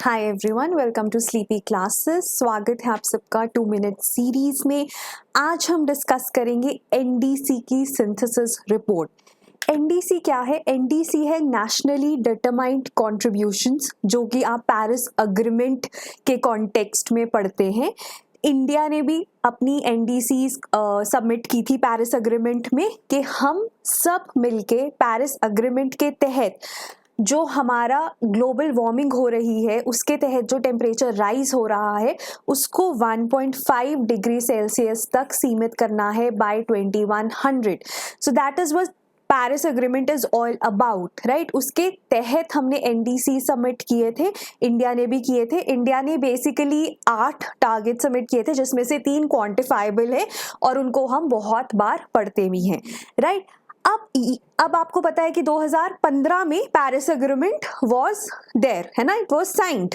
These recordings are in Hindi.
Hi everyone, welcome to sleepy classes. स्वागत है आप सबका 2 मिनट सीरीज में। आज हम डिस्कस करेंगे एनडीसी की सिंथेसिस रिपोर्ट। एनडीसी क्या है? एनडीसी है नेशनली डिटरमाइंड कॉन्ट्रीब्यूशंस, जो कि आप पेरिस अग्रीमेंट के कॉन्टेक्स्ट में पढ़ते हैं। इंडिया ने भी अपनी एनडीसी सबमिट की थी पेरिस अग्रीमेंट में कि हम सब मिलके पेरिस अग्रीमेंट के तहत जो हमारा ग्लोबल वार्मिंग हो रही है उसके तहत जो टेम्परेचर राइज हो रहा है उसको 1.5 डिग्री सेल्सियस तक सीमित करना है by 2100। So that is what Paris agreement is all about, right. उसके तहत हमने एनडीसी सबमिट किए थे, इंडिया ने भी किए थे। इंडिया ने बेसिकली 8 टारगेट सबमिट किए थे, जिसमें से 3 क्वांटिफाइबल है और उनको हम बहुत बार पढ़ते भी हैं, राइट। अब आपको पता है कि 2015 में पेरिस अग्रीमेंट वाज देयर, है ना, इट वाज साइंड।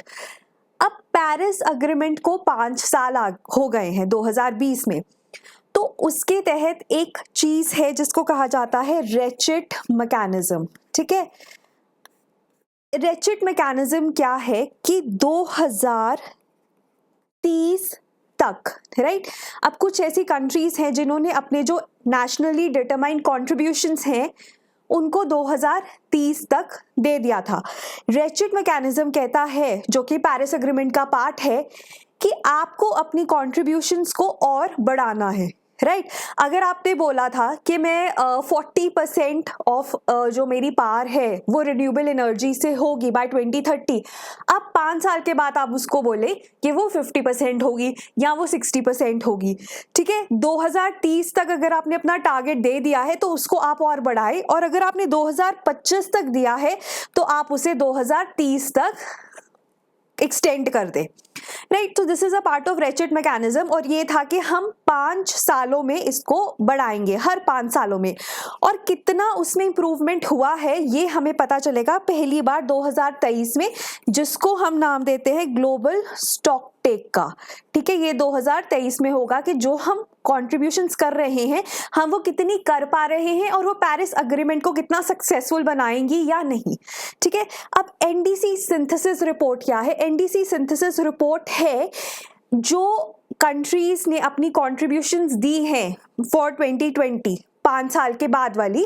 अब पेरिस अग्रीमेंट को 5 साल हो गए हैं 2020 में। तो उसके तहत एक चीज है जिसको कहा जाता है रेचेट मैकेनिज्म, ठीक है। रेचेट मैकेनिज्म क्या है कि 2030 तक, राइट। अब कुछ ऐसी कंट्रीज हैं जिन्होंने अपने जो नेशनली डिटरमाइंड कॉन्ट्रीब्यूशंस हैं उनको 2030 तक दे दिया था। रेचेट मैकेनिज्म कहता है, जो कि पेरिस अग्रीमेंट का पार्ट है, कि आपको अपनी कॉन्ट्रीब्यूशंस को और बढ़ाना है, राइट। अगर आपने बोला था कि मैं 40% ऑफ जो मेरी पावर है वो रिन्यूएबल एनर्जी से होगी बाय 2030, अब 5 साल के बाद आप उसको बोले कि वो 50% होगी या वो 60% होगी, ठीक है। 2030 तक अगर आपने अपना टारगेट दे दिया है तो उसको आप और बढ़ाए, और अगर आपने 2025 तक दिया है तो आप उसे 2030 तक एक्सटेंड कर दे, राइट। तो this is a part of ratchet mechanism, और ये था कि हम 5 सालों में इसको बढ़ाएंगे, हर 5 सालों में। और कितना उसमें इंप्रूवमेंट हुआ है ये हमें पता चलेगा पहली बार 2023 में, जिसको हम नाम देते हैं ग्लोबल स्टॉक टेक का, ठीक है। ये 2023 में होगा कि जो हम कॉन्ट्रीब्यूशंस कर रहे हैं हम वो कितनी कर पा रहे हैं और वो पेरिस अग्रीमेंट को कितना सक्सेसफुल बनाएंगी या नहीं, ठीक है। अब एनडीसी सिंथेसिस रिपोर्ट क्या है? एनडीसी सिंथेसिस रिपोर्ट है जो कंट्रीज ने अपनी कॉन्ट्रीब्यूशंस दी हैं फॉर 2020, 5 साल के बाद वाली,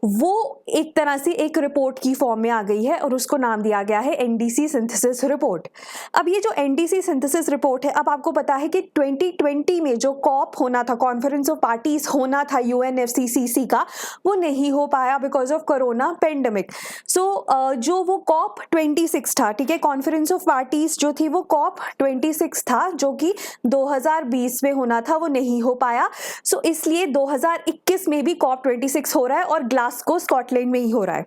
वो एक तरह से एक रिपोर्ट की फॉर्म में आ गई है और उसको नाम दिया गया है एनडीसी सिंथेसिस रिपोर्ट। अब ये जो एनडीसी सिंथेसिस रिपोर्ट है, अब आपको पता है कि 2020 में जो कॉप होना था, कॉन्फ्रेंस ऑफ पार्टीज होना था यूएनएफसीसीसी का, वो नहीं हो पाया बिकॉज ऑफ कोरोना पेंडेमिक। सो जो वो कॉप 26 था, ठीक है, कॉन्फ्रेंस ऑफ पार्टीज जो थी वो कॉप 26 था, जो कि 2020 में होना था, वो नहीं हो पाया। सो इसलिए 2021 में भी कॉप 26 हो रहा है और ग्लासगो स्कॉटलैंड में ही हो रहा है।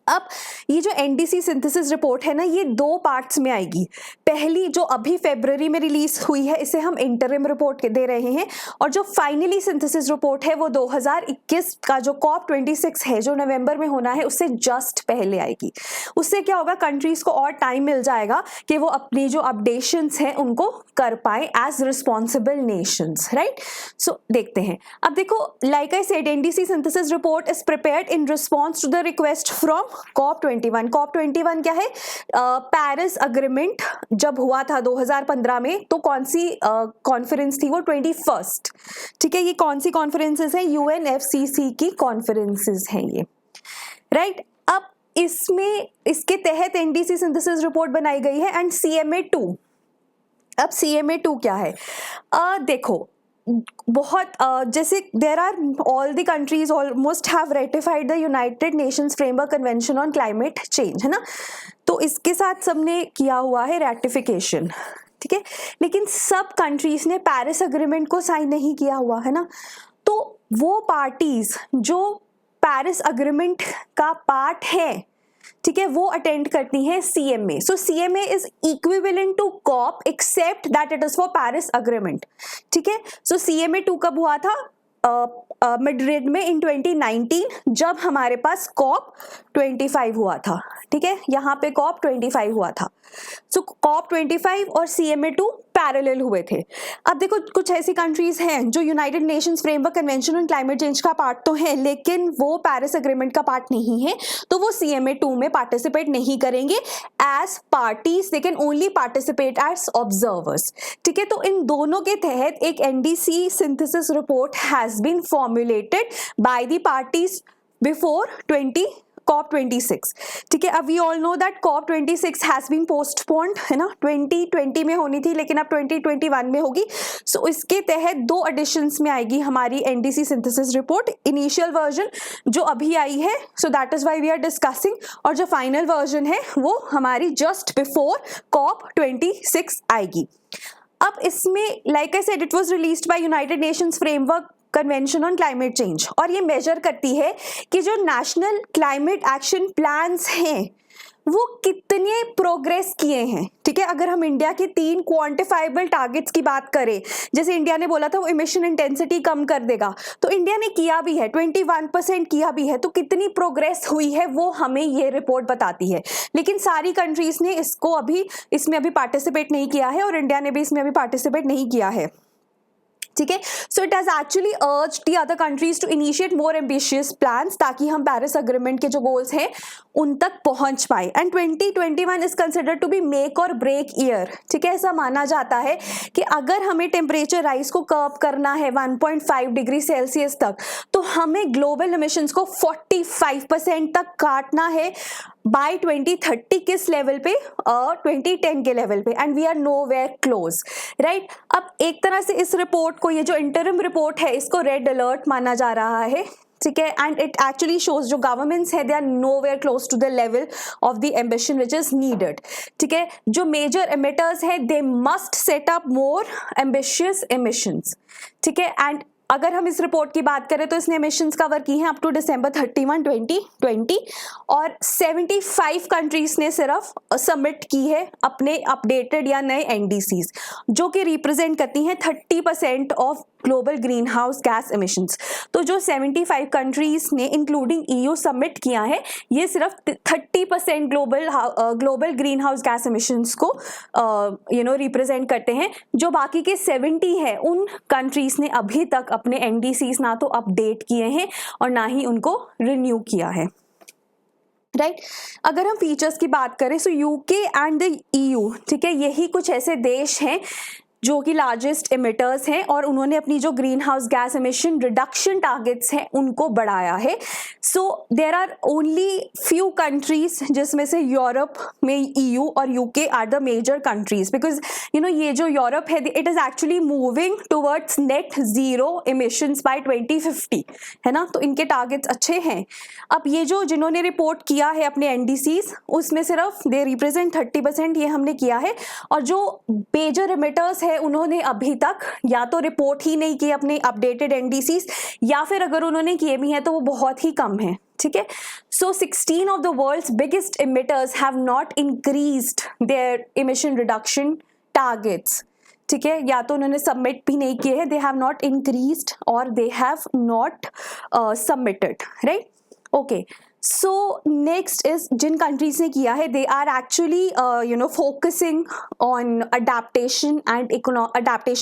अब ये जो एनडीसी सिंथेसिस रिपोर्ट है ना, ये 2 पार्ट्स में आएगी। पहली जो अभी फरवरी में रिलीज हुई है, इसे हम इंटरिम रिपोर्ट दे रहे हैं, और जो फाइनली सिंथेसिस रिपोर्ट है वो 2021 का जो कॉप 26 है, जो नवंबर में होना है, उससे जस्ट पहले आएगी। उससे क्या होगा, कंट्रीज को और टाइम मिल जाएगा कि वो अपनी जो अपडेशंस हैं उनको कर पाए as responsible nations, right. So देखते हैं। अब देखो, like I said, NDC synthesis report is prepared in response to the request from COP 21। COP 21 क्या है? पेरिस अग्रीमेंट जब हुआ था 2015 में, तो कौन सी कॉन्फ्रेंस थी? वो 21st, ठीक है। ये कौन सी कॉन्फ्रेंसेस हैं? यूएनएफसीसी की कॉन्फ्रेंसेस हैं ये, राइट। अब इसमें इसके तहत एनडीसी सिंथेसिस रिपोर्ट बनाई गई है एंड CMA2। अब CMA2 क्या है? देखो, बहुत जैसे there are all the countries almost have ratified the United Nations framework convention on climate change, है ना। तो इसके साथ सबने किया हुआ है रेटिफिकेशन, ठीक है। लेकिन सब कंट्रीज ने पेरिस अग्रीमेंट को साइन नहीं किया हुआ है ना। तो वो पार्टीज जो पेरिस अग्रीमेंट का पार्ट है, ठीक है, वो अटेंड करती हैं CMA। So CMA is equivalent to COP except that it is for Paris agreement, ठीक है। सो CMA2 कब हुआ था? मैड्रिड में इन 2019, जब हमारे पास कॉप 25 हुआ था, ठीक है। यहाँ पे कॉप 25 हुआ था। सो कॉप 25 और CMA2 पैरेलल हुए थे। अब देखो कुछ ऐसी कंट्रीज हैं जो United Nations framework convention on climate change का पार्ट तो है, लेकिन वो पेरिस एग्रीमेंट का पार्ट नहीं है, तो वो CMA2 में पार्टिसिपेट नहीं करेंगे as parties, they can only participate as observers. ठीक है, तो इन दोनों के तहत एक NDC synthesis report has been formulated by the parties before COP26। ठीक है, अब we all know that COP26 has been postponed, है ना, 2020 में होनी थी लेकिन अब 2021 में होगी। सो इसके तहत 2 एडिशंस में आएगी हमारी NDC synthesis report. Initial version जो अभी आई है, so that is why we are discussing, और जो फाइनल वर्जन है वो हमारी जस्ट बिफोर COP26 आएगी। अब इसमें like I said, it was released by United Nations framework convention on climate change, और ये मेजर करती है कि जो नेशनल क्लाइमेट एक्शन प्लान्स हैं वो कितने प्रोग्रेस किए हैं। ठीक है, अगर हम इंडिया के 3 क्वांटिफाइबल टारगेट्स की बात करें, जैसे इंडिया ने बोला था वो इमिशन इंटेंसिटी कम कर देगा, तो इंडिया ने किया भी है, 21% किया भी है, तो कितनी प्रोग्रेस हुई है वो हमें ये रिपोर्ट बताती है। लेकिन सारी कंट्रीज ने इसमें अभी पार्टिसिपेट नहीं किया है, और इंडिया ने भी इसमें अभी पार्टिसिपेट नहीं किया है। ठीक है, so it has actually urged the other countries to initiate more ambitious plans, ताकि हम पेरिस एग्रीमेंट के जो गोल्स हैं उन तक पहुंच पाए। And 2021 is considered to be make और ब्रेक ईयर। ठीक है, ऐसा माना जाता है कि अगर हमें टेम्परेचर राइज को कर्व करना है 1.5 डिग्री सेल्सियस तक, तो हमें ग्लोबल एमिशंस को 45% तक काटना है बाय 2030। किस लेवल पे? 2010 के लेवल पे, and we are nowhere close, right. अब एक तरह से इस रिपोर्ट को, ये जो इंटरिम रिपोर्ट है, इसको रेड अलर्ट माना जा रहा है। ठीक है, एंड इट एक्चुअली शोज जो गवर्नमेंट्स है they are nowhere close to the level of the ambition which is needed. ठीक है, जो मेजर एमिटर्स है they must set up more ambitious emissions. ठीक है, एंड अगर हम इस रिपोर्ट की बात करें तो इसने एमिशंस कवर की हैं अप टू December 31, 2020, और 75 कंट्रीज ने सिर्फ सबमिट की है अपने अपडेटेड या नए NDCs, जो कि रिप्रेजेंट करती हैं 30% of global green house gas emissions. तो जो 75 कंट्रीज ने इंक्लूडिंग EU सबमिट किया है, ये सिर्फ 30% global green house gas emissions को रिप्रेजेंट करते हैं। जो बाकी के 70 है, उन कंट्रीज ने अभी तक अपने NDCs ना तो अपडेट किए हैं और ना ही उनको रिन्यू किया है, राइट। अगर हम फीचर्स की बात करें, सो UK एंड द EU, ठीक है, यही कुछ ऐसे देश हैं जो कि लार्जेस्ट एमिटर्स हैं, और उन्होंने अपनी जो greenhouse gas emission reduction targets हैं उनको बढ़ाया है। So there are only few countries, जिसमें से यूरोप में EU और UK are the major countries, because ये जो यूरोप है it is actually moving towards net zero emissions by 2050, है ना, तो इनके टारगेट्स अच्छे हैं। अब ये जो जिन्होंने रिपोर्ट किया है अपने NDCs, उसमें सिर्फ दे रिप्रेजेंट 30%, ये हमने किया है, और जो मेजर एमिटर्स उन्होंने अभी तक या तो रिपोर्ट ही नहीं की अपने अपडेटेड NDCs, या फिर अगर उन्होंने किए भी हैं तो वो बहुत ही कम है। ठीक है, so 16 of the world's biggest emitters have not increased their emission reduction targets. ठीक है, या तो उन्होंने सबमिट भी नहीं किए हैं, दे हैव नॉट इंक्रीज्ड और they have not submitted, right. Okay, so next is जिन कंट्रीज ने किया है, they are actually focusing on adaptation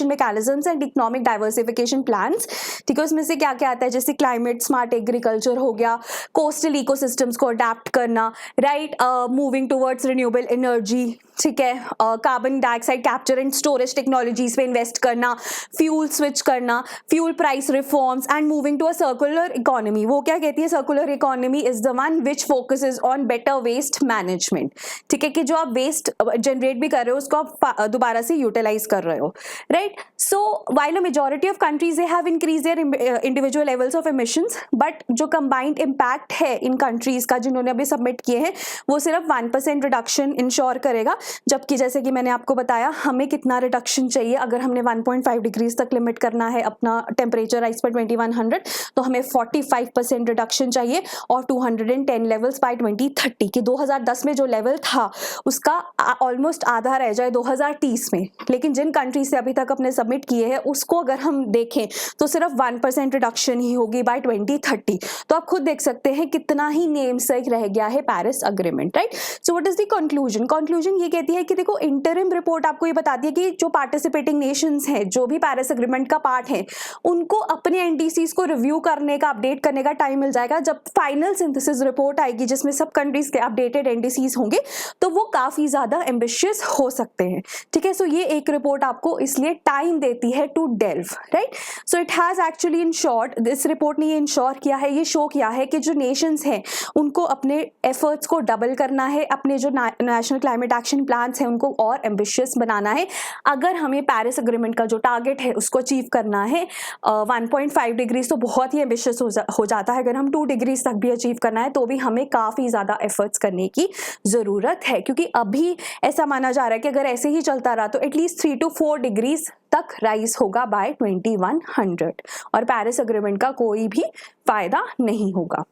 mechanisms and economic diversification plans. ठीक है, उसमें से क्या क्या आता है, जैसे क्लाइमेट स्मार्ट एग्रीकल्चर हो गया, कोस्टल इकोसिस्टम्स को अडेप्ट करना, right, moving towards renewable energy, ठीक है, carbon dioxide capture and storage technologies पे इन्वेस्ट करना, फ्यूल स्विच करना, fuel price reforms, and moving to a circular economy. वो क्या कहती है, circular economy is the one which focuses on better waste management. ठीक है, कि जो आप वेस्ट जनरेट भी कर रहे हो उसको आप दोबारा से यूटिलाइज कर रहे हो, right. So while a majority of countries they have increase their individual levels of emissions, but जो कंबाइंड इम्पैक्ट है इन कंट्रीज का जिन्होंने अभी सबमिट किए हैं, वो सिर्फ 1% रिडक्शन इंश्योर करेगा। जबकि जैसे कि मैंने आपको बताया, हमें कितना रिडक्शन चाहिए, अगर हमने 1.5 डिग्रीज तक लिमिट करना है अपना टेम्परेचर राइज पर 2100, तो हमें 45% रिडक्शन चाहिए, और 210 लेवल्स बाय 2030, कि 2010 में जो लेवल था उसका ऑलमोस्ट आधा रह जाए 2030 में। लेकिन जिन कंट्रीज से अभी तक अपने सबमिट किए हैं उसको अगर हम देखें तो सिर्फ 1% रिडक्शन ही होगी बाय 2030। तो आप खुद देख सकते हैं कितना ही नेम सेक रह गया है Paris agreement, right. So what is the conclusion? Conclusion ये कहती है कि देखो इंटरिम रिपोर्ट आपको ये बताती है कि जो पार्टिसिपेटिंग नेशंस हैं, जो भी पेरिस एग्रीमेंट का पार्ट है, उनको अपने एनडीसीज को रिव्यू करने का, अपडेट करने का टाइम मिल जाएगा। जब फाइनल सिंथेसिस रिपोर्ट आएगी जिसमें सब कंट्रीज के अपडेटेड एनडीसीज होंगे तो वो काफी ज्यादा एम्बिशियस हो सकते हैं, ठीक है। सो ये एक रिपोर्ट आपको इसलिए टाइम देती है to delve, right. So it has actually in short, इस रिपोर्ट ने ये इंश्योर किया है, ये शो किया है कि जो नेशंस हैं उनको अपने एफर्ट्स को डबल करना है, अपने जो नेशनल क्लाइमेट एक्शन प्लान्स हैं उनको और एम्बिशियस बनाना है। अगर हमें पेरिस एग्रीमेंट का जो टारगेट है उसको अचीव करना है, 1.5 डिग्रीज तो बहुत ही एम्बिशियस हो जाता है, अगर हम 2 डिग्रीज तक भी अचीव करना है तो भी हमें काफ़ी ज़्यादा एफर्ट्स करने की ज़रूरत है, क्योंकि अभी ऐसा माना जा रहा है कि अगर ऐसे ही चलता रहा तो एटलीस्ट 3 to 4 डिग्रीज तक राइज होगा बाय 2100 और पेरिस एग्रीमेंट का कोई भी फायदा नहीं होगा,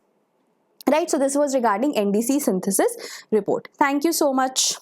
right. So this was regarding NDC synthesis report. Thank you so much.